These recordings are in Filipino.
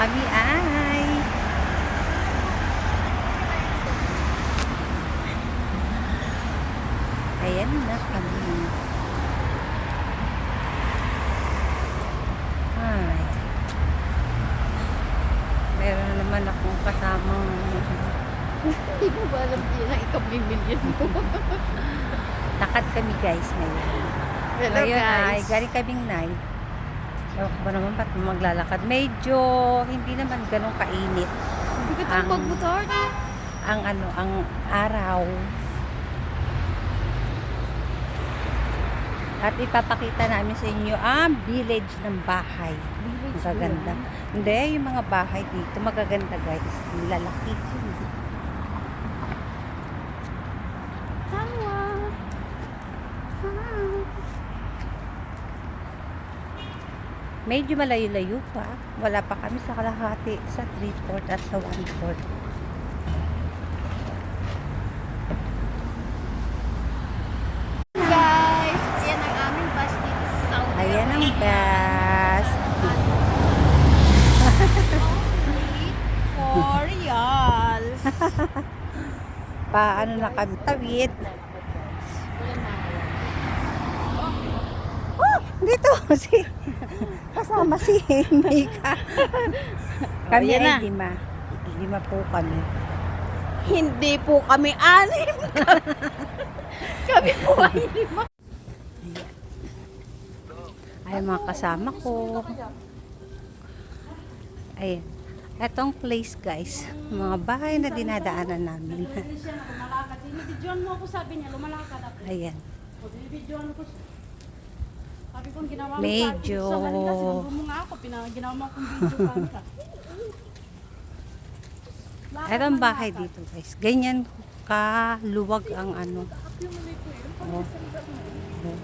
kami ay ayan na kami. Ay. Meron na naman akong kasamang Hindi mo ba alam yun ang ikamimilyon mo? lakad kami guys ngayon. Hello Ngayon ay guys. galing kaming night. Ewan ko ba naman ba't maglalakad. Medyo hindi naman ganun kainit. Bigat ang Ang- pagbutar. Ang araw. At ipapakita namin sa inyo ang village ng bahay. Magaganda. Hindi, yung mga bahay dito magaganda guys. Lalaki. Tawa. Medyo malayo-layo pa. Wala pa kami sa kalahati, sa 3/4 at sa 1/4. Guys, yan ang aming bus dito sa South. Ayan ang bus. For reals. Paano na kami tawid? Dito si kasama si Mika. Kami Ayan na. ay lima po kami. Hindi po kami anim. Kami po ay lima. Ay mga kasama ko. Ayan. Etong place guys, mga bahay na dinadaanan namin. Lumalakad. Binibidyoan mo ako, sabi niya, lumalakad ako. Ayan. Binibidyoan ko siya. Sabi ko, ginawa mo Medyo- sa akin. Sa sinubo mo nga ako, ginawa mo akong video camera. Etong bahay dito guys. Ganyan kaluwag ang ano. Oh. Oh.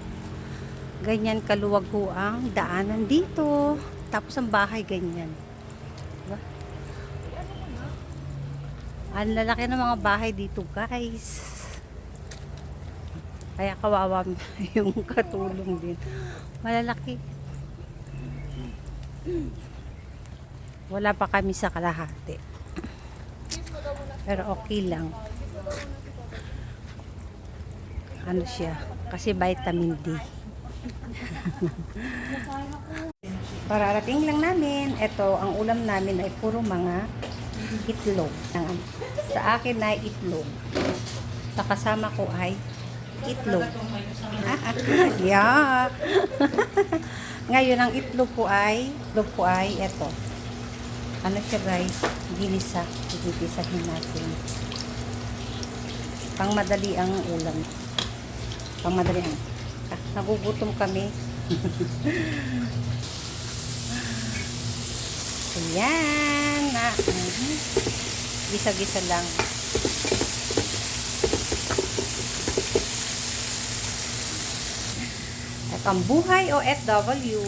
Ganyan kaluwag ho ang daanan dito. Tapos ang bahay ganyan. Diba? Ang lalaki ng mga bahay dito guys. Kaya kawawa yung katulong din. Malalaki. Wala pa kami sa kalahati. Pero okay lang. Ano siya? Kasi vitamin D. Pararating lang namin. Ito, ang ulam namin ay puro mga itlog. Sa akin ay itlog. Sa kasama ko ay itlog. Yeah. Ngayon, ang itlog ko ay ito. Ano siya guys? Ginisa. Gigisahin natin. Pangmadali ang ulam. Pangmadali ang. Nagugutom kami. Ayan na. Gisa-gisa lang. At ang buhay OFW.